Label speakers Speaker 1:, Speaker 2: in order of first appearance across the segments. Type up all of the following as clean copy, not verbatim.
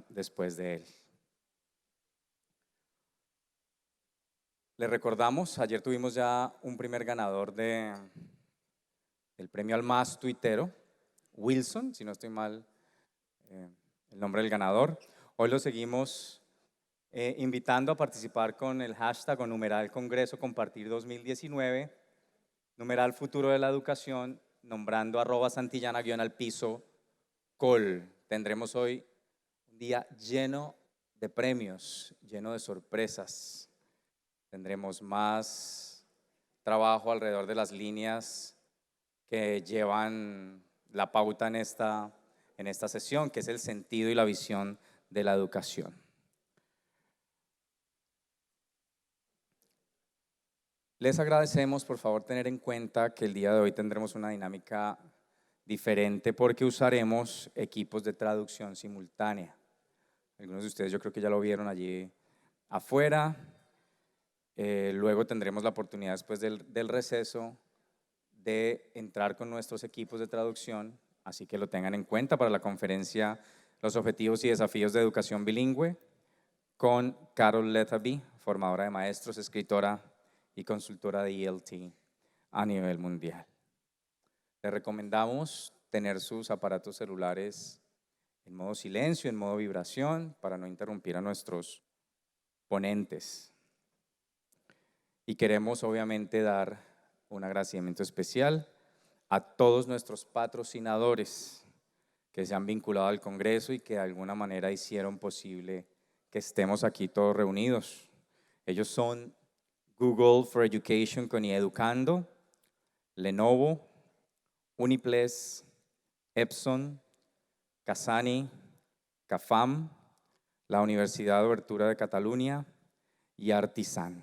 Speaker 1: Después de él. Le recordamos, ayer tuvimos ya un primer ganador del premio al más tuitero, Wilson, si no estoy mal el nombre del ganador. Hoy lo seguimos invitando a participar con el hashtag o numeral Congreso Compartir 2019, numeral Futuro de la Educación, nombrando @Santillana_al-piso col. Tendremos hoy un día lleno de premios, lleno de sorpresas. Tendremos más trabajo alrededor de las líneas que llevan la pauta en esta sesión, que es el sentido y la visión de la educación. Les agradecemos, por favor, tener en cuenta que el día de hoy tendremos una dinámica diferente porque usaremos equipos de traducción simultánea. Algunos de ustedes yo creo que ya lo vieron allí afuera. Luego tendremos la oportunidad después del receso de entrar con nuestros equipos de traducción, así que lo tengan en cuenta para la conferencia Los Objetivos y Desafíos de Educación Bilingüe con Carol Lethaby, formadora de maestros, escritora y consultora de ELT a nivel mundial. Les recomendamos tener sus aparatos celulares en modo silencio, en modo vibración, para no interrumpir a nuestros ponentes. Y queremos obviamente dar un agradecimiento especial a todos nuestros patrocinadores que se han vinculado al Congreso y que de alguna manera hicieron posible que estemos aquí todos reunidos. Ellos son Google for Education con Educando, Lenovo, Uniples, Epson, Casani, CAFAM, la Universidad de Obertura de Cataluña y Artisan.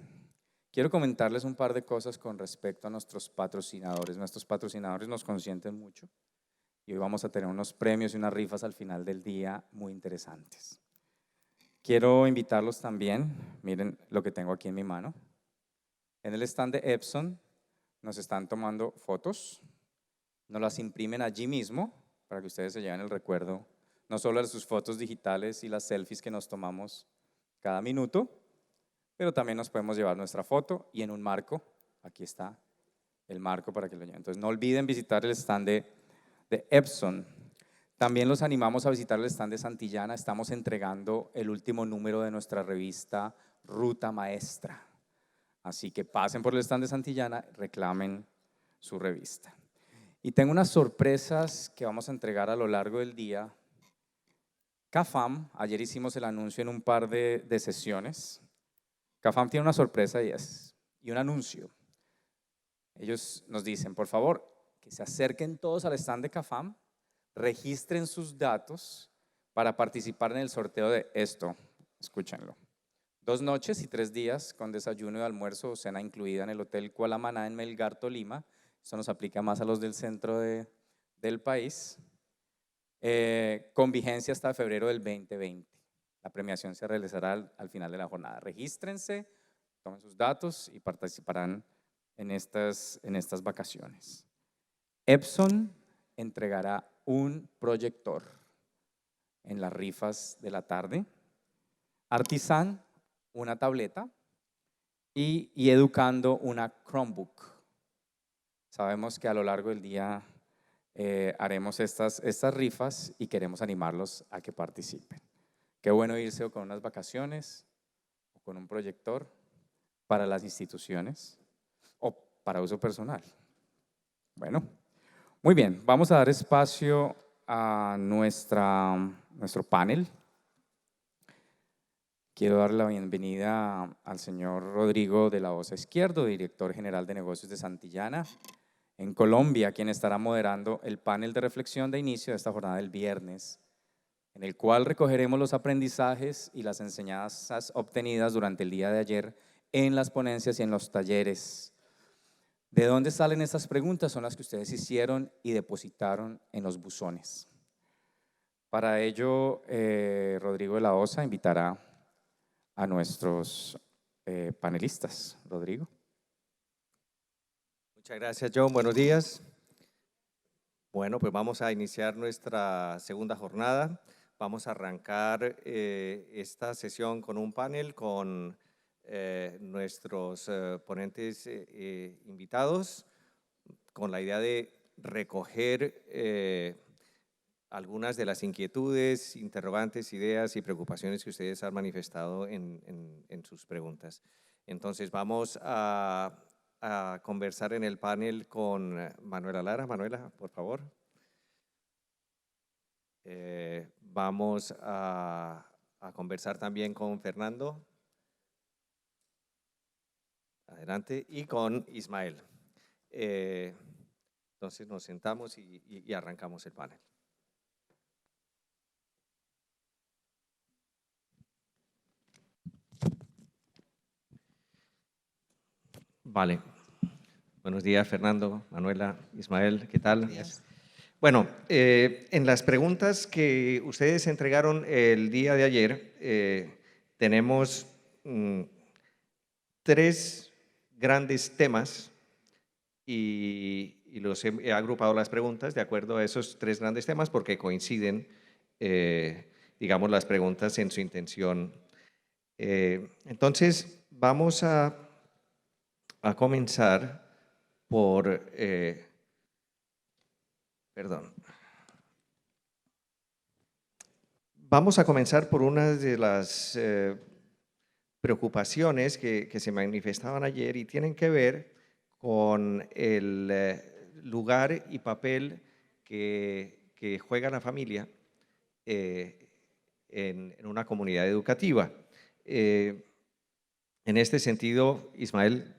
Speaker 1: Quiero comentarles un par de cosas con respecto a nuestros patrocinadores. Nuestros patrocinadores nos consienten mucho y hoy vamos a tener unos premios y unas rifas al final del día muy interesantes. Quiero invitarlos también, miren lo que tengo aquí en mi mano. En el stand de Epson nos están tomando fotos, nos las imprimen allí mismo para que ustedes se lleven el recuerdo, no solo de sus fotos digitales y las selfies que nos tomamos cada minuto, pero también nos podemos llevar nuestra foto y en un marco. Aquí está el marco para que lo lleven. Entonces no olviden visitar el stand de Epson. También los animamos a visitar el stand de Santillana. Estamos entregando el último número de nuestra revista Ruta Maestra. Así que pasen por el stand de Santillana, reclamen su revista. Y tengo unas sorpresas que vamos a entregar a lo largo del día. CAFAM, ayer hicimos el anuncio en un par de sesiones. CAFAM tiene una sorpresa y un anuncio. Ellos nos dicen, por favor, que se acerquen todos al stand de CAFAM, registren sus datos para participar en el sorteo de esto. Escúchenlo. 2 noches y 3 días con desayuno y almuerzo o cena incluida en el Hotel Cualamaná en Melgar, Tolima. Esto nos aplica más a los del centro del país. Con vigencia hasta febrero del 2020. La premiación se realizará al final de la jornada. Regístrense, tomen sus datos y participarán en estas vacaciones. Epson entregará un proyector en las rifas de la tarde. Artisan, una tableta y Educando, una Chromebook. Sabemos que a lo largo del día haremos estas rifas y queremos animarlos a que participen. Qué bueno irse con unas vacaciones o con un proyector para las instituciones o para uso personal. Bueno, muy bien, vamos a dar espacio a nuestro panel. Quiero dar la bienvenida al señor Rodrigo de la Osa Izquierdo, director general de negocios de Santillana en Colombia, quien estará moderando el panel de reflexión de inicio de esta jornada del viernes, en el cual recogeremos los aprendizajes y las enseñanzas obtenidas durante el día de ayer en las ponencias y en los talleres. ¿De dónde salen estas preguntas? Son las que ustedes hicieron y depositaron en los buzones. Para ello, Rodrigo de la Osa invitará a nuestros panelistas. Rodrigo.
Speaker 2: Muchas gracias, John. Buenos días. Bueno, pues vamos a iniciar nuestra segunda jornada. Vamos a arrancar esta sesión con un panel con nuestros ponentes invitados, con la idea de recoger algunas de las inquietudes, interrogantes, ideas y preocupaciones que ustedes han manifestado en sus preguntas. Entonces vamos a conversar en el panel con Manuela Lara. Manuela, por favor. Vamos a conversar también con Fernando. Adelante. Y con Ismael. Entonces nos sentamos y arrancamos el panel. Vale. Buenos días, Fernando, Manuela, Ismael, ¿qué tal? Bueno, en las preguntas que ustedes entregaron el día de ayer, tenemos 3 grandes temas y he agrupado las preguntas de acuerdo a esos 3 grandes temas porque coinciden, digamos, las preguntas en su intención. Entonces, vamos a comenzar por, Vamos a comenzar por una de las preocupaciones que se manifestaban ayer y tienen que ver con el lugar y papel que juega la familia en una comunidad educativa. En este sentido, Ismael,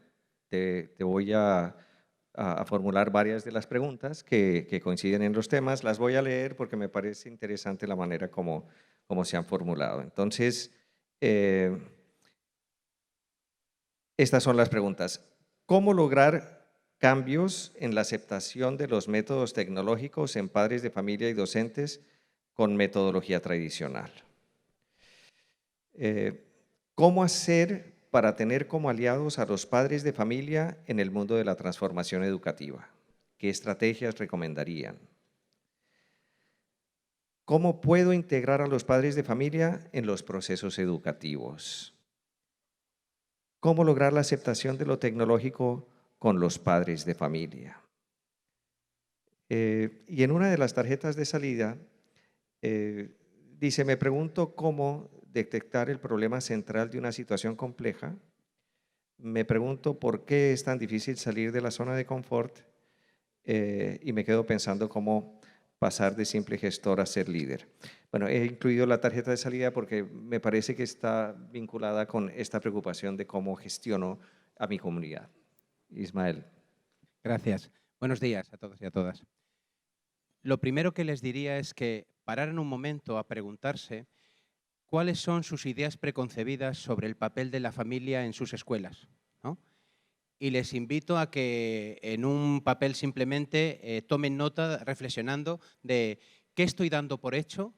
Speaker 2: te voy a formular varias de las preguntas que coinciden en los temas. Las voy a leer porque me parece interesante la manera como se han formulado. Entonces, estas son las preguntas. ¿Cómo lograr cambios en la aceptación de los métodos tecnológicos en padres de familia y docentes con metodología tradicional? ¿Cómo hacer para tener como aliados a los padres de familia en el mundo de la transformación educativa? ¿Qué estrategias recomendarían? ¿Cómo puedo integrar a los padres de familia en los procesos educativos? ¿Cómo lograr la aceptación de lo tecnológico con los padres de familia? Y en una de las tarjetas de salida dice, me pregunto cómo detectar el problema central de una situación compleja. Me pregunto por qué es tan difícil salir de la zona de confort y me quedo pensando cómo pasar de simple gestor a ser líder. Bueno, he incluido la tarjeta de salida porque me parece que está vinculada con esta preocupación de cómo gestiono a mi comunidad. Ismael.
Speaker 3: Gracias. Buenos días a todos y a todas. Lo primero que les diría es que parar en un momento a preguntarse cuáles son sus ideas preconcebidas sobre el papel de la familia en sus escuelas, ¿no? Y les invito a que en un papel simplemente tomen nota reflexionando de qué estoy dando por hecho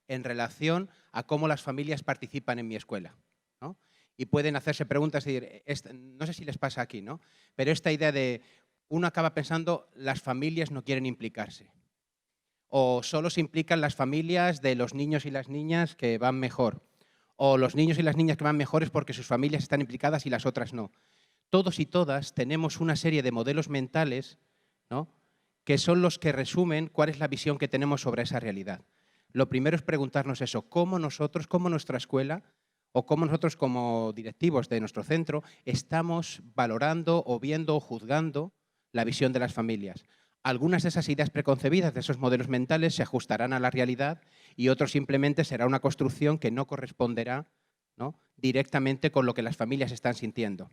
Speaker 3: en relación a cómo las familias participan en mi escuela, ¿no? Y pueden hacerse preguntas y decir, no sé si les pasa aquí, ¿no? Pero esta idea de uno acaba pensando las familias no quieren implicarse. O solo se implican las familias de los niños y las niñas que van mejor. O los niños y las niñas que van mejor es porque sus familias están implicadas y las otras no. Todos y todas tenemos una serie de modelos mentales, ¿no?, que son los que resumen cuál es la visión que tenemos sobre esa realidad. Lo primero es preguntarnos eso, cómo nosotros, cómo nuestra escuela o cómo nosotros como directivos de nuestro centro estamos valorando o viendo o juzgando la visión de las familias. Algunas de esas ideas preconcebidas, de esos modelos mentales, se ajustarán a la realidad y otros simplemente será una construcción que no corresponderá, ¿no?, directamente con lo que las familias están sintiendo.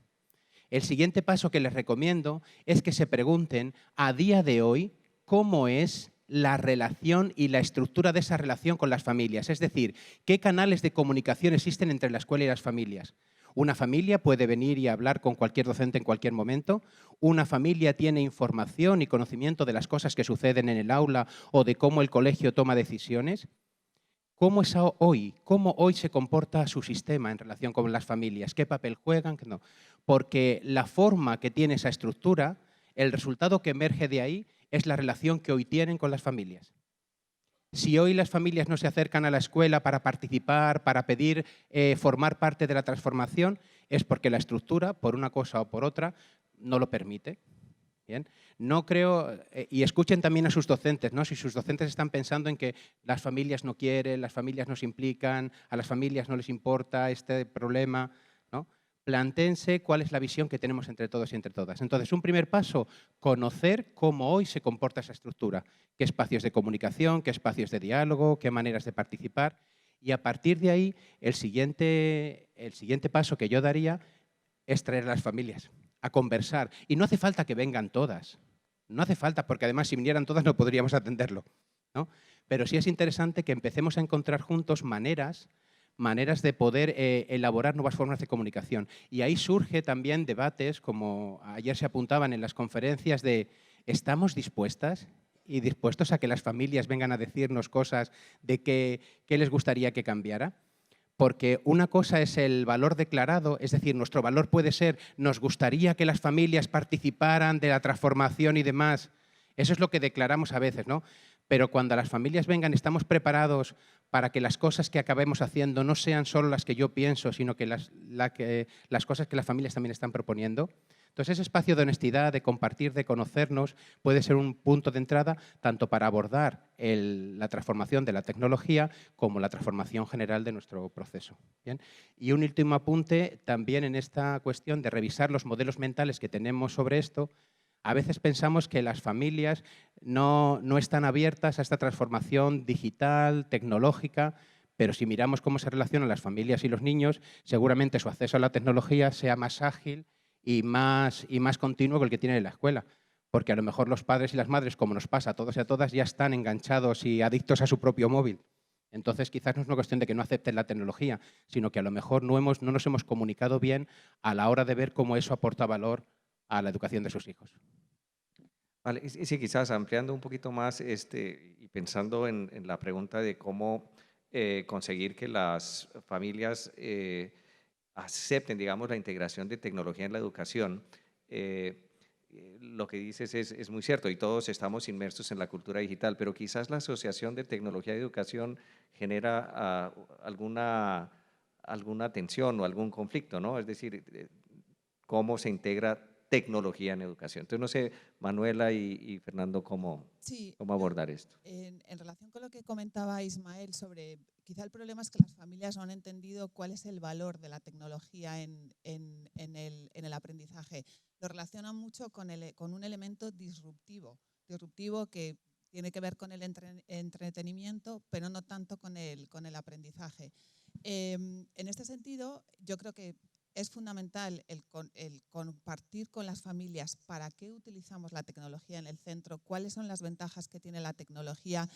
Speaker 3: El siguiente paso que les recomiendo es que se pregunten a día de hoy cómo es la relación y la estructura de esa relación con las familias. Es decir, qué canales de comunicación existen entre la escuela y las familias. Una familia puede venir y hablar con cualquier docente en cualquier momento. Una familia tiene información y conocimiento de las cosas que suceden en el aula o de cómo el colegio toma decisiones. ¿Cómo es hoy? ¿Cómo hoy se comporta su sistema en relación con las familias? ¿Qué papel juegan? No. Porque la forma que tiene esa estructura, el resultado que emerge de ahí es la relación que hoy tienen con las familias. Si hoy las familias no se acercan a la escuela para participar, para pedir formar parte de la transformación, es porque la estructura, por una cosa o por otra, no lo permite. Bien. No creo, y escuchen también a sus docentes, ¿no? Si sus docentes están pensando en que las familias no quieren, las familias no se implican, a las familias no les importa este problema, ¿no? Plantéense cuál es la visión que tenemos entre todos y entre todas. Entonces, un primer paso, conocer cómo hoy se comporta esa estructura, qué espacios de comunicación, qué espacios de diálogo, qué maneras de participar, y a partir de ahí, el siguiente paso que yo daría es traer a las familias a conversar. Y no hace falta que vengan todas. No hace falta, porque además si vinieran todas no podríamos atenderlo, ¿no? Pero sí es interesante que empecemos a encontrar juntos maneras de poder elaborar nuevas formas de comunicación. Y ahí surge también debates, como ayer se apuntaban en las conferencias, de ¿estamos dispuestas y dispuestos a que las familias vengan a decirnos cosas de qué les gustaría que cambiara? Porque una cosa es el valor declarado, es decir, nuestro valor puede ser, nos gustaría que las familias participaran de la transformación y demás. Eso es lo que declaramos a veces, ¿no? Pero cuando las familias vengan, estamos preparados para que las cosas que acabemos haciendo no sean solo las que yo pienso, sino que las cosas que las familias también están proponiendo. Entonces, ese espacio de honestidad, de compartir, de conocernos, puede ser un punto de entrada tanto para abordar la transformación de la tecnología como la transformación general de nuestro proceso. ¿Bien? Y un último apunte también en esta cuestión de revisar los modelos mentales que tenemos sobre esto. A veces pensamos que las familias no están abiertas a esta transformación digital, tecnológica, pero si miramos cómo se relacionan las familias y los niños, seguramente su acceso a la tecnología sea más ágil y más continuo que el que tienen en la escuela. Porque a lo mejor los padres y las madres, como nos pasa a todos y a todas, ya están enganchados y adictos a su propio móvil. Entonces, quizás no es una cuestión de que no acepten la tecnología, sino que a lo mejor no nos hemos comunicado bien a la hora de ver cómo eso aporta valor a la educación de sus hijos.
Speaker 2: Vale, y sí, quizás ampliando un poquito más y pensando en la pregunta de cómo conseguir que las familias acepten, digamos, la integración de tecnología en la educación, lo que dices es muy cierto y todos estamos inmersos en la cultura digital, pero quizás la asociación de tecnología y educación genera alguna tensión o algún conflicto, ¿no? Es decir, cómo se integra tecnología en educación. Entonces, no sé, Manuela y Fernando, cómo abordar esto.
Speaker 4: En relación con lo que comentaba Ismael sobre, quizá el problema es que las familias no han entendido cuál es el valor de la tecnología en el aprendizaje. Lo relacionan mucho con un elemento disruptivo que tiene que ver con el entretenimiento, pero no tanto con el aprendizaje. En este sentido, yo creo que es fundamental el compartir con las familias para qué utilizamos la tecnología en el centro, cuáles son las ventajas que tiene la tecnología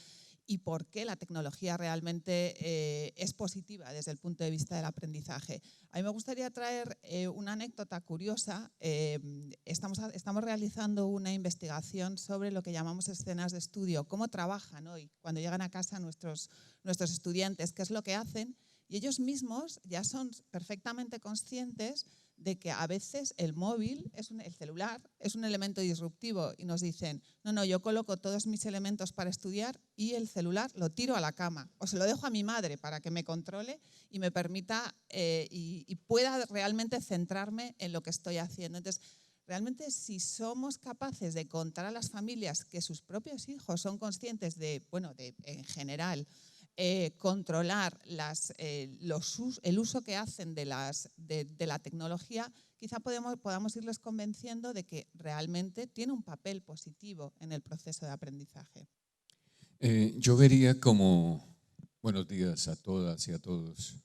Speaker 4: y por qué la tecnología realmente es positiva desde el punto de vista del aprendizaje. A mí me gustaría traer una anécdota curiosa. Estamos realizando una investigación sobre lo que llamamos escenas de estudio, cómo trabajan hoy cuando llegan a casa nuestros estudiantes, qué es lo que hacen. Y ellos mismos ya son perfectamente conscientes de que a veces el móvil, el celular, es un elemento disruptivo y nos dicen, no, yo coloco todos mis elementos para estudiar y el celular lo tiro a la cama o se lo dejo a mi madre para que me controle y me permita y pueda realmente centrarme en lo que estoy haciendo. Entonces, realmente si somos capaces de contar a las familias que sus propios hijos son conscientes de, en general, controlar el uso que hacen de la tecnología, quizá podamos irles convenciendo de que realmente tiene un papel positivo en el proceso de aprendizaje.
Speaker 5: Yo vería como, buenos días a todas y a todos,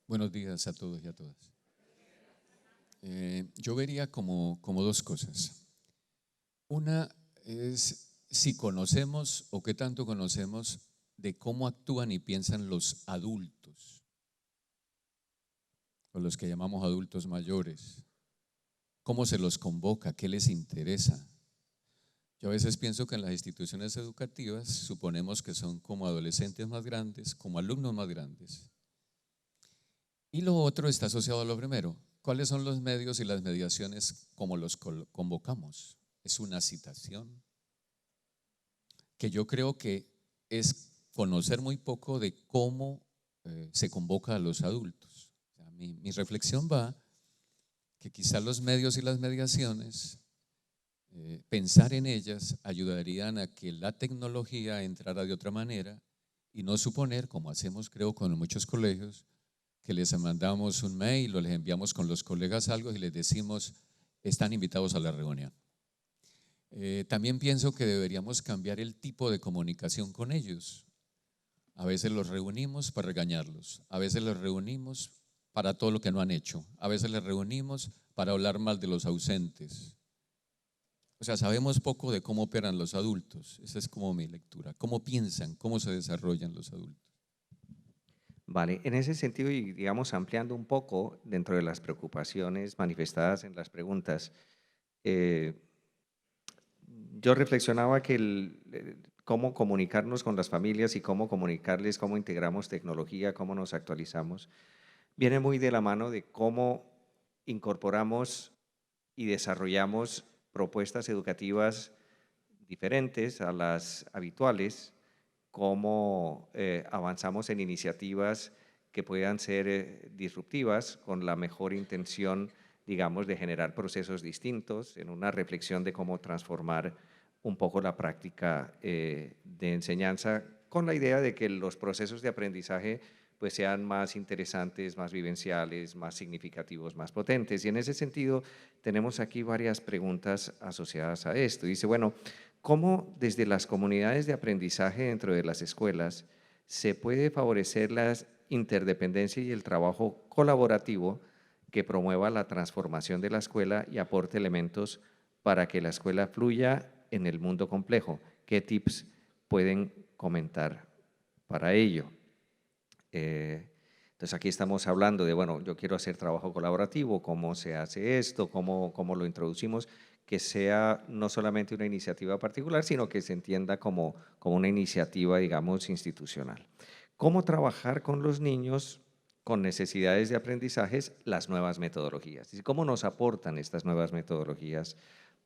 Speaker 5: buenos días a todos y a todas. Yo vería como dos cosas. Una es si conocemos o qué tanto conocemos de cómo actúan y piensan los adultos, o los que llamamos adultos mayores, cómo se los convoca, qué les interesa. Yo a veces pienso que en las instituciones educativas suponemos que son como adolescentes más grandes, como alumnos más grandes. Y lo otro está asociado a lo primero. ¿Cuáles son los medios y las mediaciones como los convocamos? Es una citación que yo creo que es conocer muy poco de cómo se convoca a los adultos. O sea, mi reflexión va que quizás los medios y las mediaciones, pensar en ellas ayudarían a que la tecnología entrara de otra manera y no suponer, como hacemos creo con muchos colegios, que les mandamos un mail o les enviamos con los colegas algo y les decimos están invitados a la reunión. También pienso que deberíamos cambiar el tipo de comunicación con ellos. A veces los reunimos para regañarlos, a veces los reunimos para todo lo que no han hecho, a veces les reunimos para hablar mal de los ausentes. O sea, sabemos poco de cómo operan los adultos. Esa es como mi lectura. ¿Cómo piensan? ¿Cómo se desarrollan los adultos?
Speaker 2: Vale, en ese sentido y digamos ampliando un poco dentro de las preocupaciones manifestadas en las preguntas, yo reflexionaba que cómo comunicarnos con las familias y cómo comunicarles, cómo integramos tecnología, cómo nos actualizamos, viene muy de la mano de cómo incorporamos y desarrollamos propuestas educativas diferentes a las habituales, cómo avanzamos en iniciativas que puedan ser disruptivas con la mejor intención, digamos, de generar procesos distintos en una reflexión de cómo transformar un poco la práctica de enseñanza con la idea de que los procesos de aprendizaje pues sean más interesantes, más vivenciales, más significativos, más potentes. Y en ese sentido tenemos aquí varias preguntas asociadas a esto. Dice, bueno, ¿cómo desde las comunidades de aprendizaje dentro de las escuelas se puede favorecer la interdependencia y el trabajo colaborativo que promueva la transformación de la escuela y aporte elementos para que la escuela fluya en el mundo complejo? ¿Qué tips pueden comentar para ello? Entonces aquí estamos hablando de, bueno, yo quiero hacer trabajo colaborativo, cómo se hace esto, cómo lo introducimos, que sea no solamente una iniciativa particular, sino que se entienda como una iniciativa, digamos, institucional. ¿Cómo trabajar con los niños con necesidades de aprendizajes las nuevas metodologías? ¿Y cómo nos aportan estas nuevas metodologías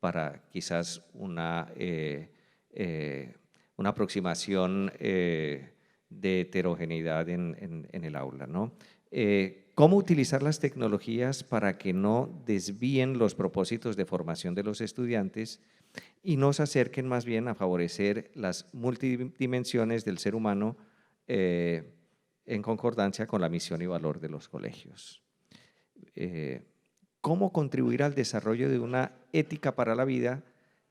Speaker 2: para quizás una aproximación de heterogeneidad en el aula, ¿no? ¿Cómo utilizar las tecnologías para que no desvíen los propósitos de formación de los estudiantes y nos acerquen más bien a favorecer las multidimensiones del ser humano en concordancia con la misión y valor de los colegios? ¿Cómo contribuir al desarrollo de una ética para la vida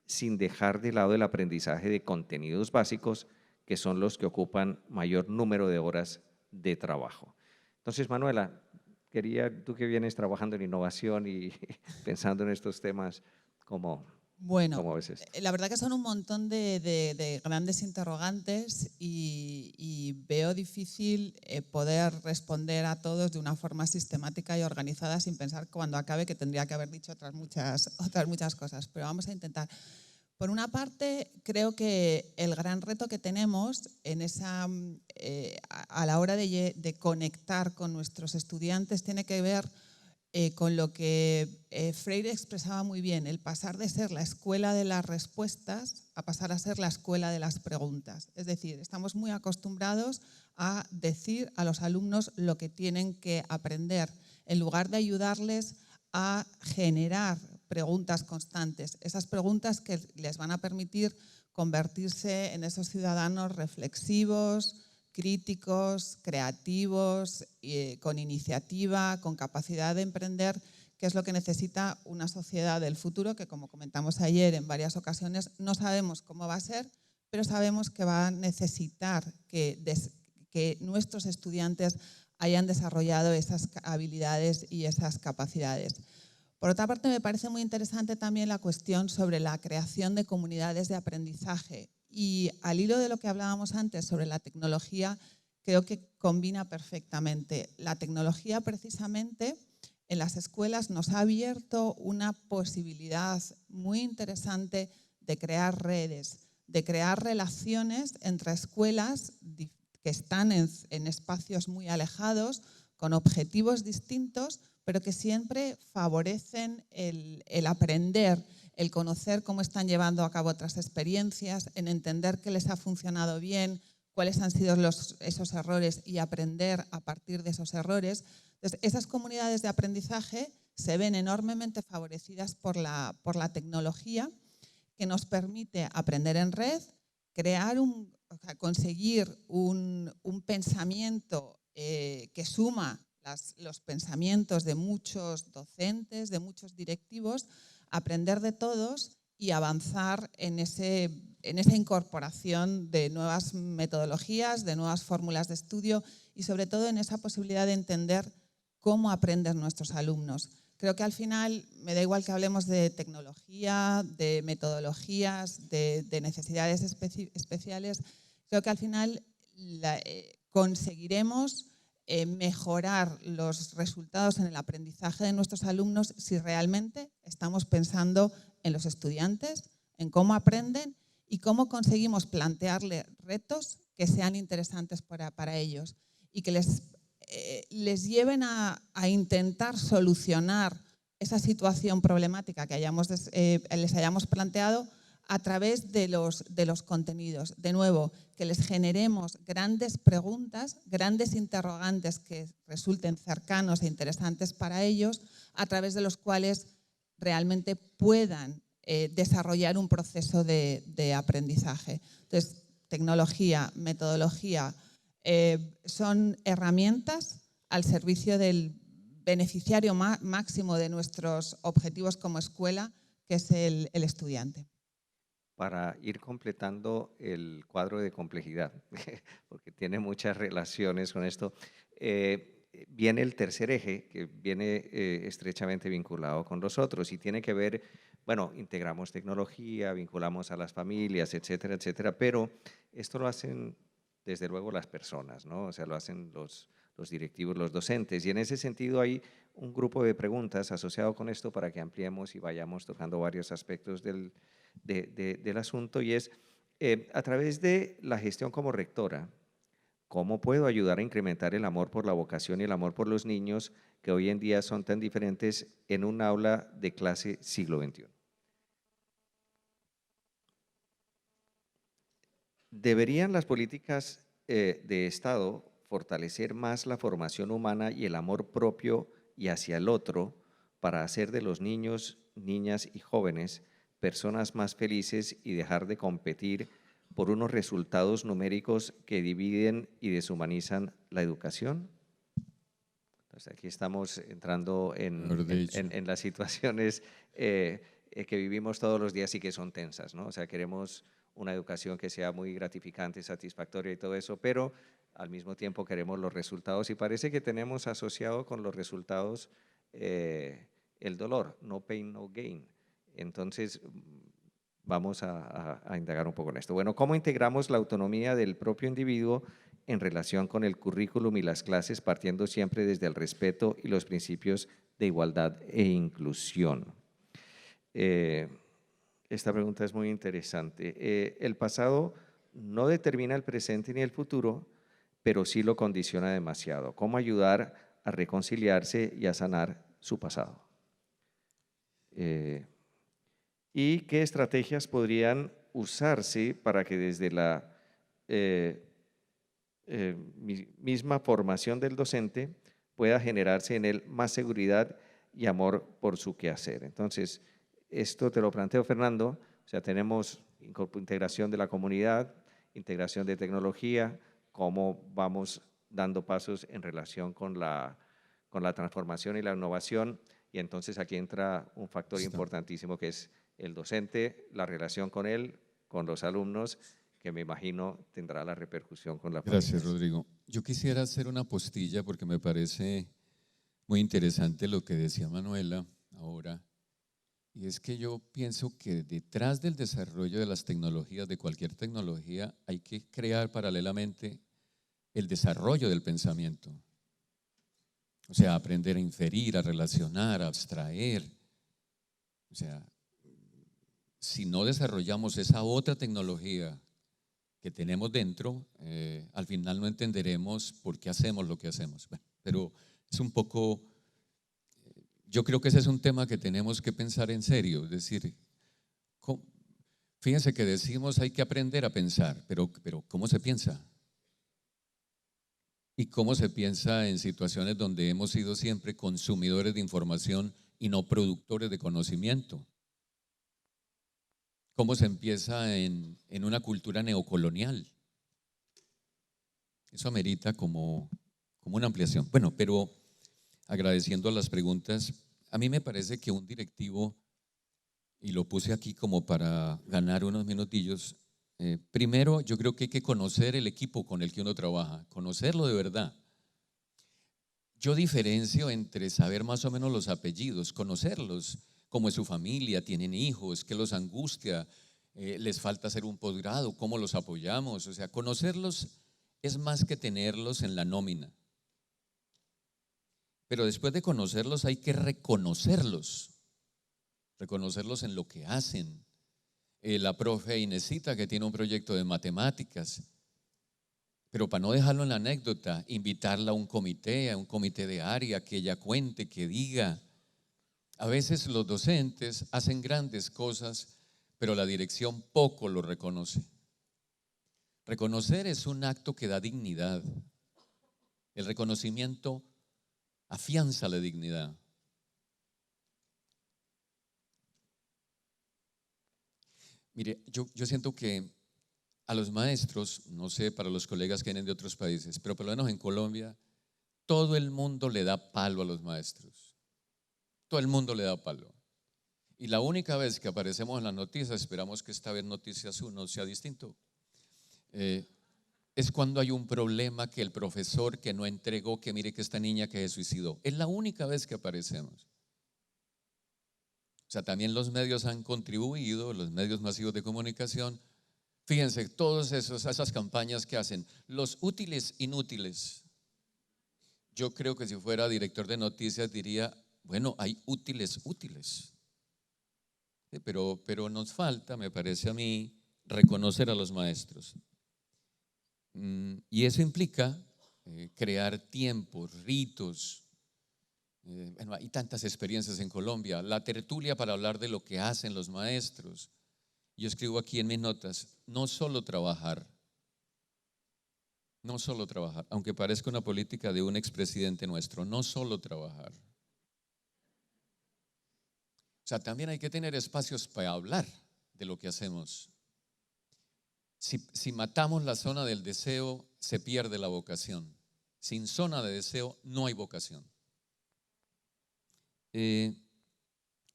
Speaker 2: sin dejar de lado el aprendizaje de contenidos básicos que son los que ocupan mayor número de horas de trabajo? Entonces, Manuela, tú que vienes trabajando en innovación y pensando en estos temas, ¿cómo ves esto?
Speaker 4: La verdad que son un montón de grandes interrogantes y veo difícil poder responder a todos de una forma sistemática y organizada sin pensar cuando acabe que tendría que haber dicho otras muchas cosas, pero vamos a intentar. Por una parte, creo que el gran reto que tenemos a la hora de conectar con nuestros estudiantes tiene que ver con lo que Freire expresaba muy bien, el pasar de ser la escuela de las respuestas a pasar a ser la escuela de las preguntas. Es decir, estamos muy acostumbrados a decir a los alumnos lo que tienen que aprender, en lugar de ayudarles a generar preguntas constantes, esas preguntas que les van a permitir convertirse en esos ciudadanos reflexivos, críticos, creativos, con iniciativa, con capacidad de emprender, que es lo que necesita una sociedad del futuro que, como comentamos ayer en varias ocasiones, no sabemos cómo va a ser, pero sabemos que va a necesitar que nuestros estudiantes hayan desarrollado esas habilidades y esas capacidades. Por otra parte, me parece muy interesante también la cuestión sobre la creación de comunidades de aprendizaje. Y al hilo de lo que hablábamos antes sobre la tecnología, creo que combina perfectamente. La tecnología, precisamente, en las escuelas nos ha abierto una posibilidad muy interesante de crear redes, de crear relaciones entre escuelas que están en espacios muy alejados, con objetivos distintos, pero que siempre favorecen el aprender, el conocer cómo están llevando a cabo otras experiencias, en entender qué les ha funcionado bien, cuáles han sido esos errores y aprender a partir de esos errores. Entonces, esas comunidades de aprendizaje se ven enormemente favorecidas por la tecnología, que nos permite aprender en red, conseguir un pensamiento que suma los pensamientos de muchos docentes, de muchos directivos, aprender de todos y avanzar en esa incorporación de nuevas metodologías, de nuevas fórmulas de estudio y sobre todo en esa posibilidad de entender cómo aprenden nuestros alumnos. Creo que al final me da igual que hablemos de tecnología, de metodologías, de necesidades especiales. Creo que al final conseguiremos mejorar los resultados en el aprendizaje de nuestros alumnos si realmente estamos pensando en los estudiantes, en cómo aprenden y cómo conseguimos plantearle retos que sean interesantes para ellos y que les lleven a intentar solucionar esa situación problemática que les hayamos planteado a través de los contenidos. De nuevo, que les generemos grandes preguntas, grandes interrogantes que resulten cercanos e interesantes para ellos, a través de los cuales realmente puedan desarrollar un proceso de aprendizaje. Entonces, tecnología, metodología, son herramientas al servicio del beneficiario máximo de nuestros objetivos como escuela, que es el estudiante.
Speaker 2: Para ir completando el cuadro de complejidad, porque tiene muchas relaciones con esto, viene el tercer eje, que viene estrechamente vinculado con los otros y tiene que ver, bueno, integramos tecnología, vinculamos a las familias, etcétera, etcétera, pero esto lo hacen desde luego las personas, ¿no? O sea, lo hacen los directivos, los docentes, y en ese sentido hay un grupo de preguntas asociado con esto para que ampliemos y vayamos tocando varios aspectos del asunto, y es, a través de la gestión como rectora, ¿cómo puedo ayudar a incrementar el amor por la vocación y el amor por los niños que hoy en día son tan diferentes en un aula de clase siglo XXI? ¿Deberían las políticas de Estado fortalecer más la formación humana y el amor propio y hacia el otro para hacer de los niños, niñas y jóvenes personas más felices y dejar de competir por unos resultados numéricos que dividen y deshumanizan la educación? Entonces, aquí estamos entrando en las situaciones que vivimos todos los días y que son tensas, ¿no? O sea, queremos una educación que sea muy gratificante, satisfactoria y todo eso, pero al mismo tiempo queremos los resultados y parece que tenemos asociado con los resultados el dolor, no pain, no gain. Entonces, vamos a indagar un poco en esto. Bueno, ¿cómo integramos la autonomía del propio individuo en relación con el currículum y las clases, partiendo siempre desde el respeto y los principios de igualdad e inclusión? Esta pregunta es muy interesante. El pasado no determina el presente ni el futuro, pero sí lo condiciona demasiado. ¿Cómo ayudar a reconciliarse y a sanar su pasado? ¿Y qué estrategias podrían usarse para que desde la misma formación del docente pueda generarse en él más seguridad y amor por su quehacer? Entonces, esto te lo planteo, Fernando. O sea, tenemos integración de la comunidad, integración de tecnología, cómo vamos dando pasos en relación con la transformación y la innovación, y entonces aquí entra un factor importantísimo que es el docente, la relación con él, con los alumnos, que me imagino tendrá la repercusión con la familia.
Speaker 5: Gracias, Rodrigo. Yo quisiera hacer una postilla porque me parece muy interesante lo que decía Manuela ahora, y es que yo pienso que detrás del desarrollo de las tecnologías, de cualquier tecnología, hay que crear paralelamente el desarrollo del pensamiento. O sea, aprender a inferir, a relacionar, a abstraer. O sea, si no desarrollamos esa otra tecnología que tenemos dentro, al final no entenderemos por qué hacemos lo que hacemos. Bueno, pero es un poco, yo creo que ese es un tema que tenemos que pensar en serio. Es decir, fíjense que decimos hay que aprender a pensar, pero ¿cómo se piensa? y cómo se piensa en situaciones donde hemos sido siempre consumidores de información y no productores de conocimiento. Cómo se empieza en una cultura neocolonial. Eso amerita como una ampliación. Bueno, pero agradeciendo las preguntas, a mí me parece que un directivo, y lo puse aquí como para ganar unos minutillos, primero yo creo que hay que conocer el equipo con el que uno trabaja, conocerlo de verdad. Yo diferencio entre saber más o menos los apellidos, conocerlos, cómo es su familia, tienen hijos, qué los angustia, les falta hacer un posgrado, cómo los apoyamos. O sea, conocerlos es más que tenerlos en la nómina. Pero después de conocerlos hay que reconocerlos en lo que hacen. La profe Inesita, que tiene un proyecto de matemáticas, pero para no dejarlo en la anécdota, invitarla a un comité de área, que ella cuente, que diga. A veces los docentes hacen grandes cosas, pero la dirección poco lo reconoce. Reconocer es un acto que da dignidad. El reconocimiento afianza la dignidad. Mire, yo siento que a los maestros, no sé para los colegas que vienen de otros países, pero por lo menos en Colombia, todo el mundo le da palo a los maestros. Todo el mundo le da palo. Y la única vez que aparecemos en las noticias, esperamos que esta vez Noticias 1 sea distinto, es cuando hay un problema, que el profesor que no entregó, que mire que esta niña que se suicidó. Es la única vez que aparecemos. O sea, también los medios han contribuido, los medios masivos de comunicación. Fíjense, todas esas campañas que hacen, los útiles inútiles. Yo creo que si fuera director de noticias diría, bueno, hay útiles útiles. Pero nos falta, me parece a mí, reconocer a los maestros. Y eso implica crear tiempos, ritos. Bueno, hay tantas experiencias en Colombia. La tertulia para hablar de lo que hacen los maestros. Yo escribo aquí en mis notas, no solo trabajar, aunque parezca una política de un expresidente nuestro, no solo trabajar. O sea, también hay que tener espacios para hablar de lo que hacemos. Si matamos la zona del deseo, se pierde la vocación. Sin zona de deseo no hay vocación. Y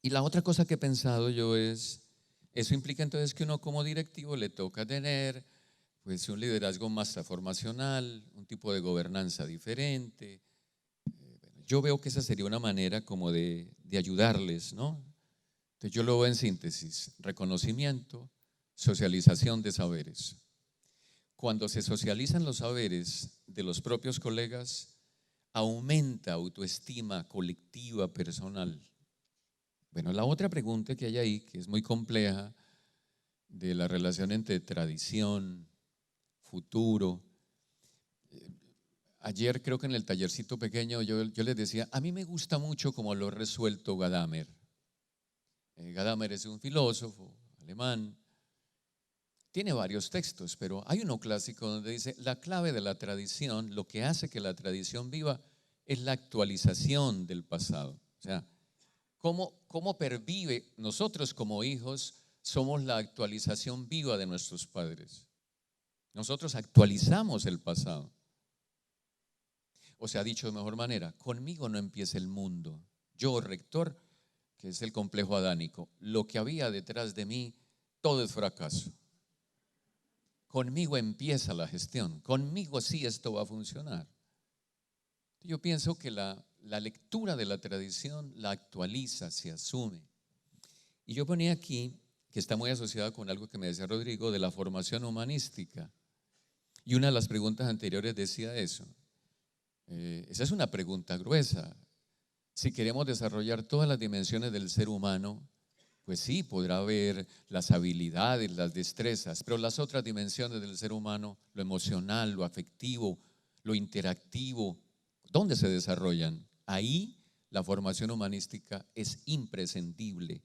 Speaker 5: la otra cosa que he pensado yo es, eso implica entonces que uno como directivo le toca tener pues un liderazgo más transformacional, un tipo de gobernanza diferente. Yo veo que esa sería una manera como de ayudarles, ¿no? Entonces yo lo veo en síntesis: reconocimiento, socialización de saberes. Cuando se socializan los saberes de los propios colegas, aumenta autoestima colectiva, personal. Bueno, la otra pregunta que hay ahí, que es muy compleja, de la relación entre tradición, futuro. Ayer creo que en el tallercito pequeño yo les decía, a mí me gusta mucho cómo lo ha resuelto Gadamer. Gadamer es un filósofo alemán, tiene varios textos, pero hay uno clásico donde dice, la clave de la tradición, lo que hace que la tradición viva, es la actualización del pasado. O sea, cómo pervive. Nosotros como hijos somos la actualización viva de nuestros padres. Nosotros actualizamos el pasado. O sea, dicho de mejor manera, conmigo no empieza el mundo. Yo, rector, que es el complejo adánico, lo que había detrás de mí, todo es fracaso. Conmigo empieza la gestión, conmigo sí esto va a funcionar. Yo pienso que la lectura de la tradición la actualiza, se asume. Y yo ponía aquí, que está muy asociada con algo que me decía Rodrigo, de la formación humanística. Y una de las preguntas anteriores decía eso. Esa es una pregunta gruesa. Si queremos desarrollar todas las dimensiones del ser humano, pues sí, podrá haber las habilidades, las destrezas, pero las otras dimensiones del ser humano, lo emocional, lo afectivo, lo interactivo, ¿dónde se desarrollan? Ahí la formación humanística es imprescindible.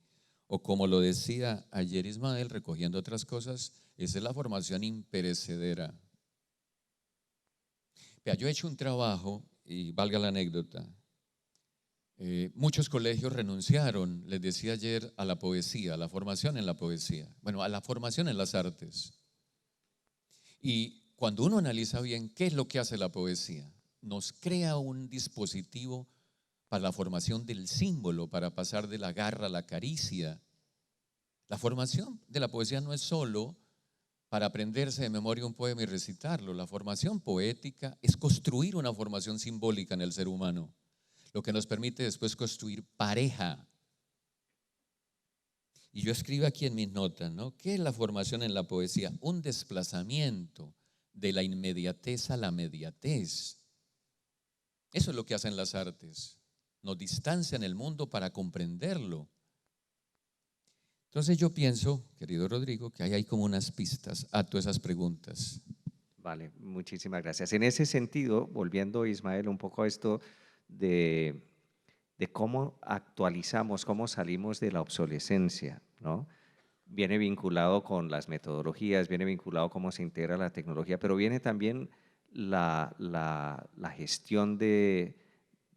Speaker 5: O como lo decía ayer Ismael, recogiendo otras cosas, esa es la formación imperecedera. Vea, yo he hecho un trabajo, y valga la anécdota, muchos colegios renunciaron, les decía ayer, a la poesía, a la formación en la poesía, bueno, a la formación en las artes. Y cuando uno analiza bien qué es lo que hace la poesía, nos crea un dispositivo para la formación del símbolo, para pasar de la garra a la caricia. La formación de la poesía no es solo para aprenderse de memoria un poema y recitarlo. La formación poética es construir una formación simbólica en el ser humano, lo que nos permite después construir pareja. Y yo escribo aquí en mis notas, ¿no? ¿Qué es la formación en la poesía? Un desplazamiento de la inmediatez a la mediatez. Eso es lo que hacen las artes. Nos distancian el mundo para comprenderlo. Entonces yo pienso, querido Rodrigo, que ahí hay como unas pistas a todas esas preguntas.
Speaker 2: Vale, muchísimas gracias. En ese sentido, volviendo, Ismael, un poco a esto de cómo actualizamos, cómo salimos de la obsolescencia, ¿no? Viene vinculado con las metodologías, viene vinculado cómo se integra la tecnología, pero viene también la gestión de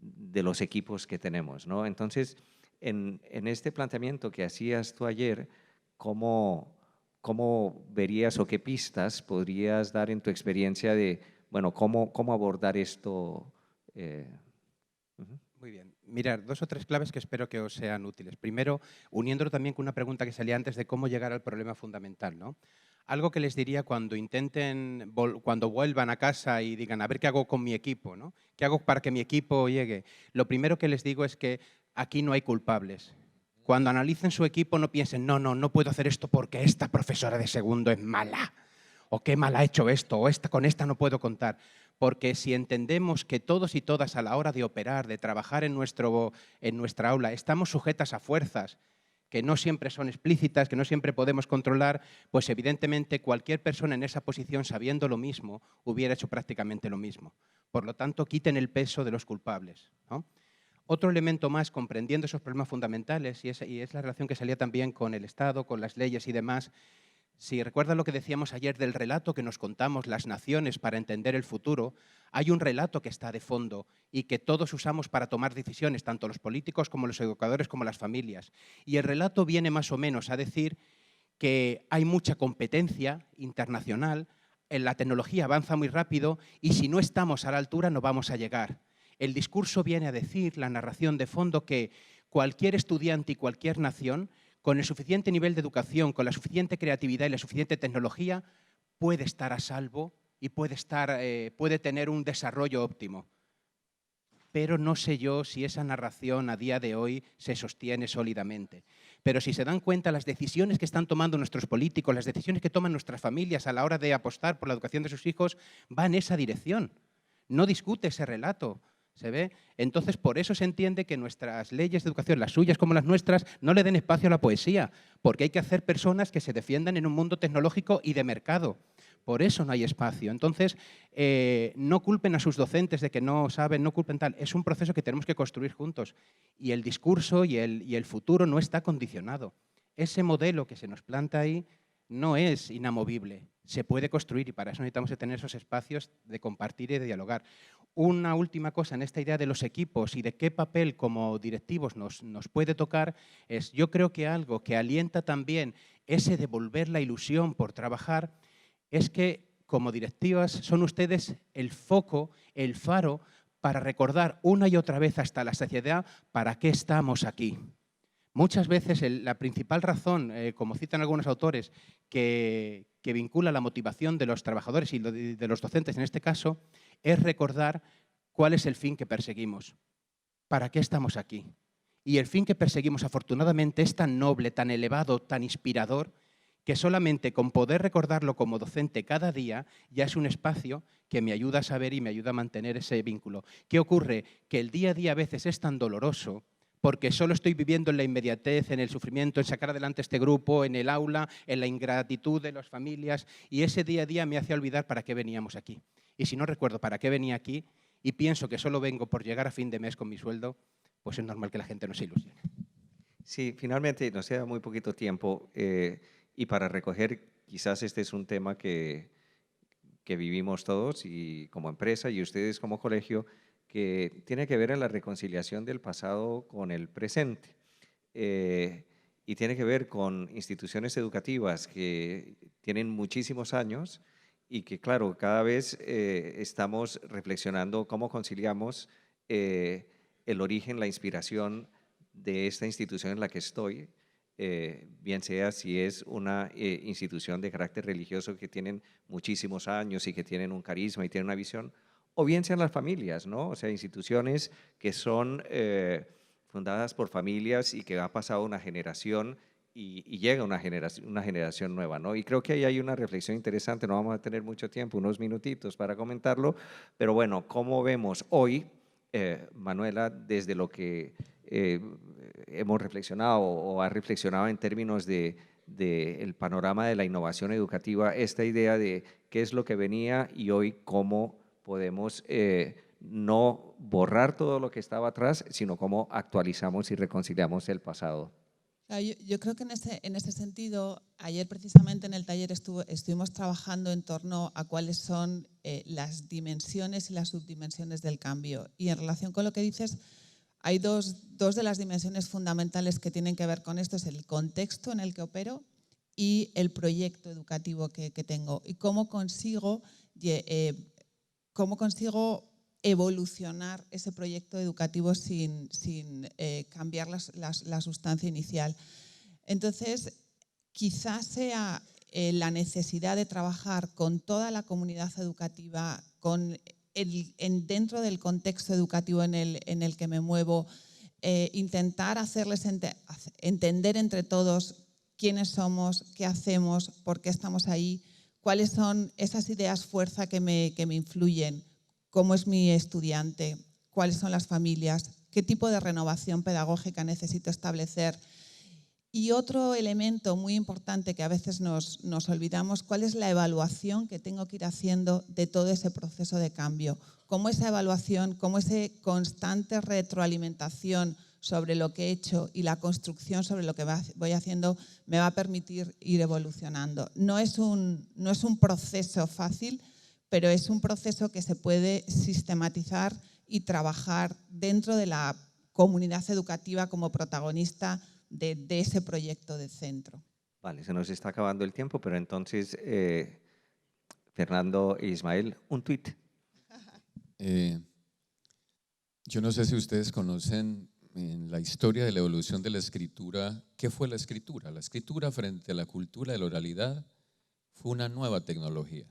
Speaker 2: los equipos que tenemos, ¿no? Entonces, en este planteamiento que hacías tú ayer, ¿cómo verías o qué pistas podrías dar en tu experiencia de, bueno, cómo abordar esto?
Speaker 3: Muy bien. Mirar, 2 o 3 claves que espero que os sean útiles. Primero, uniéndolo también con una pregunta que salía antes de cómo llegar al problema fundamental, ¿no? Algo que les diría cuando cuando vuelvan a casa y digan, a ver qué hago con mi equipo, ¿no? ¿Qué hago para que mi equipo llegue? Lo primero que les digo es que aquí no hay culpables. Cuando analicen su equipo no piensen, no puedo hacer esto porque esta profesora de segundo es mala, o qué mal ha hecho esto, o con esta no puedo contar. Porque si entendemos que todos y todas a la hora de operar, de trabajar en nuestra aula, estamos sujetas a fuerzas que no siempre son explícitas, que no siempre podemos controlar, pues evidentemente cualquier persona en esa posición sabiendo lo mismo hubiera hecho prácticamente lo mismo. Por lo tanto, quiten el peso de los culpables, ¿no? Otro elemento más, comprendiendo esos problemas fundamentales, y es la relación que salía también con el Estado, con las leyes y demás. Si recuerdan lo que decíamos ayer del relato que nos contamos las naciones para entender el futuro, hay un relato que está de fondo y que todos usamos para tomar decisiones, tanto los políticos como los educadores como las familias. Y el relato viene más o menos a decir que hay mucha competencia internacional, la tecnología avanza muy rápido y si no estamos a la altura no vamos a llegar. El discurso viene a decir, la narración de fondo, que cualquier estudiante y cualquier nación con el suficiente nivel de educación, con la suficiente creatividad y la suficiente tecnología, puede estar a salvo y puede tener un desarrollo óptimo. Pero no sé yo si esa narración a día de hoy se sostiene sólidamente. Pero si se dan cuenta, las decisiones que están tomando nuestros políticos, las decisiones que toman nuestras familias a la hora de apostar por la educación de sus hijos, van en esa dirección. No discute ese relato. ¿Se ve? Entonces, por eso se entiende que nuestras leyes de educación, las suyas como las nuestras, no le den espacio a la poesía, porque hay que hacer personas que se defiendan en un mundo tecnológico y de mercado. Por eso no hay espacio. Entonces, no culpen a sus docentes de que no saben, no culpen tal. Es un proceso que tenemos que construir juntos. Y el discurso y el futuro no está condicionado. Ese modelo que se nos planta ahí no es inamovible. Se puede construir y para eso necesitamos tener esos espacios de compartir y de dialogar. Una última cosa en esta idea de los equipos y de qué papel como directivos nos puede tocar es, yo creo que algo que alienta también ese devolver la ilusión por trabajar es que como directivas son ustedes el foco, el faro para recordar una y otra vez hasta la saciedad para qué estamos aquí. Muchas veces la principal razón, como citan algunos autores, que vincula la motivación de los trabajadores y de los docentes en este caso, es recordar cuál es el fin que perseguimos, para qué estamos aquí. Y el fin que perseguimos, afortunadamente, es tan noble, tan elevado, tan inspirador, que solamente con poder recordarlo como docente cada día ya es un espacio que me ayuda a saber y me ayuda a mantener ese vínculo. ¿Qué ocurre? Que el día a día a veces es tan doloroso porque solo estoy viviendo en la inmediatez, en el sufrimiento, en sacar adelante este grupo, en el aula, en la ingratitud de las familias, y ese día a día me hace olvidar para qué veníamos aquí. Y si no recuerdo para qué venía aquí y pienso que solo vengo por llegar a fin de mes con mi sueldo, pues es normal que la gente no se ilusione.
Speaker 2: Sí, finalmente nos queda muy poquito tiempo y para recoger, quizás este es un tema que que vivimos todos y como empresa y ustedes como colegio, que tiene que ver en la reconciliación del pasado con el presente. Y tiene que ver con instituciones educativas que tienen muchísimos años y que, claro, cada vez estamos reflexionando cómo conciliamos el origen, la inspiración de esta institución en la que estoy, bien sea si es una institución de carácter religioso que tienen muchísimos años y que tienen un carisma y tienen una visión, o bien sean las familias, ¿no? O sea, instituciones que son fundadas por familias y que ha pasado una generación y llega una generación nueva, ¿no? Y creo que ahí hay una reflexión interesante, no vamos a tener mucho tiempo, unos minutitos para comentarlo, pero bueno, ¿cómo vemos hoy, Manuela, desde lo que hemos reflexionado o ha reflexionado en términos de el panorama de la innovación educativa, esta idea de qué es lo que venía y hoy cómo podemos no borrar todo lo que estaba atrás, sino cómo actualizamos y reconciliamos el pasado?
Speaker 4: Yo creo que en ese sentido, ayer precisamente en el taller estuvimos trabajando en torno a cuáles son las dimensiones y las subdimensiones del cambio. Y en relación con lo que dices, hay dos de las dimensiones fundamentales que tienen que ver con esto, es el contexto en el que opero y el proyecto educativo que tengo. Y cómo consigo evolucionar ese proyecto educativo sin cambiar la sustancia inicial. Entonces, quizás sea la necesidad de trabajar con toda la comunidad educativa, dentro del contexto educativo en el que me muevo, intentar hacerles entender entre todos quiénes somos, qué hacemos, por qué estamos ahí, cuáles son esas ideas fuerza que me influyen, cómo es mi estudiante, cuáles son las familias, qué tipo de renovación pedagógica necesito establecer. Y otro elemento muy importante que a veces nos olvidamos, cuál es la evaluación que tengo que ir haciendo de todo ese proceso de cambio. Cómo esa evaluación, cómo esa constante retroalimentación sobre lo que he hecho y la construcción sobre lo que voy haciendo me va a permitir ir evolucionando. No es un proceso fácil, pero es un proceso que se puede sistematizar y trabajar dentro de la comunidad educativa como protagonista de ese proyecto de centro.
Speaker 2: Vale, se nos está acabando el tiempo, pero entonces, Fernando e Ismael, un tuit.
Speaker 5: Yo no sé si ustedes conocen en la historia de la evolución de la escritura, ¿qué fue la escritura? La escritura frente a la cultura de la oralidad fue una nueva tecnología.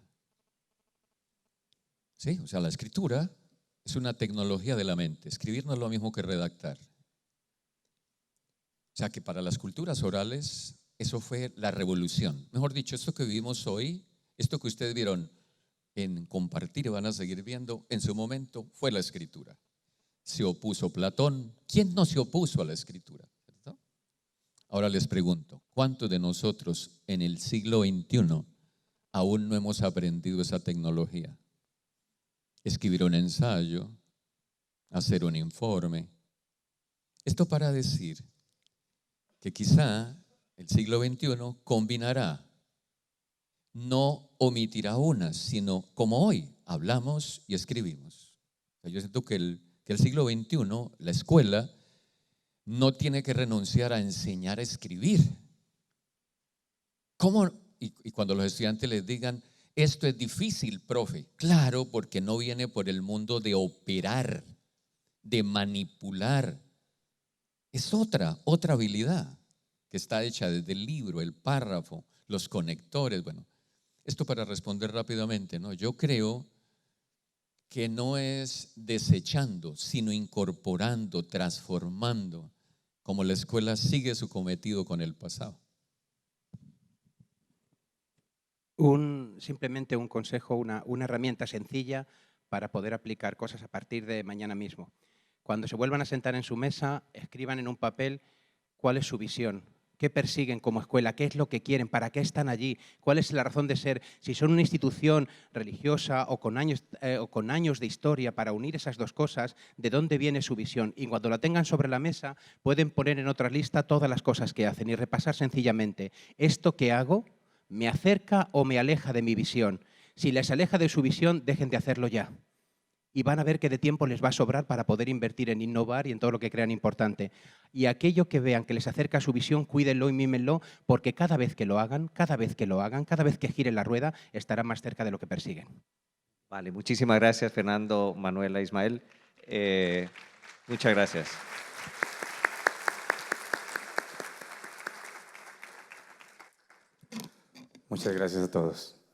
Speaker 5: Sí, o sea, la escritura es una tecnología de la mente. Escribir no es lo mismo que redactar. O sea, que para las culturas orales eso fue la revolución. Mejor dicho, esto que vivimos hoy, esto que ustedes vieron en compartir y van a seguir viendo, en su momento fue la escritura. Se opuso Platón. ¿Quién no se opuso a la escritura? ¿Cierto? Ahora les pregunto, ¿cuántos de nosotros en el siglo XXI aún no hemos aprendido esa tecnología? Escribir un ensayo, hacer un informe. Esto para decir que quizá el siglo XXI combinará, no omitirá unas, sino como hoy hablamos y escribimos. O sea, yo siento que el siglo XXI, la escuela, no tiene que renunciar a enseñar a escribir. ¿Cómo? Y cuando los estudiantes les digan, esto es difícil, profe. Claro, porque no viene por el mundo de operar, de manipular. Es otra habilidad que está hecha desde el libro, el párrafo, los conectores. Bueno, esto para responder rápidamente, ¿no? Yo creo que no es desechando, sino incorporando, transformando, como la escuela sigue su cometido con el pasado.
Speaker 3: Simplemente un consejo, una herramienta sencilla para poder aplicar cosas a partir de mañana mismo. Cuando se vuelvan a sentar en su mesa, escriban en un papel cuál es su visión, qué persiguen como escuela, qué es lo que quieren, para qué están allí, cuál es la razón de ser, si son una institución religiosa o con años de historia, para unir esas dos cosas, de dónde viene su visión. Y cuando la tengan sobre la mesa, pueden poner en otra lista todas las cosas que hacen y repasar sencillamente, ¿esto que hago me acerca o me aleja de mi visión? Si les aleja de su visión, dejen de hacerlo ya. Y van a ver que de tiempo les va a sobrar para poder invertir en innovar y en todo lo que crean importante. Y aquello que vean que les acerca a su visión, cuídenlo y mímenlo, porque cada vez que lo hagan, cada vez que gire la rueda, estarán más cerca de lo que persiguen.
Speaker 2: Vale, muchísimas gracias, Fernando, Manuela, Ismael. Muchas gracias.
Speaker 1: Muchas gracias a todos.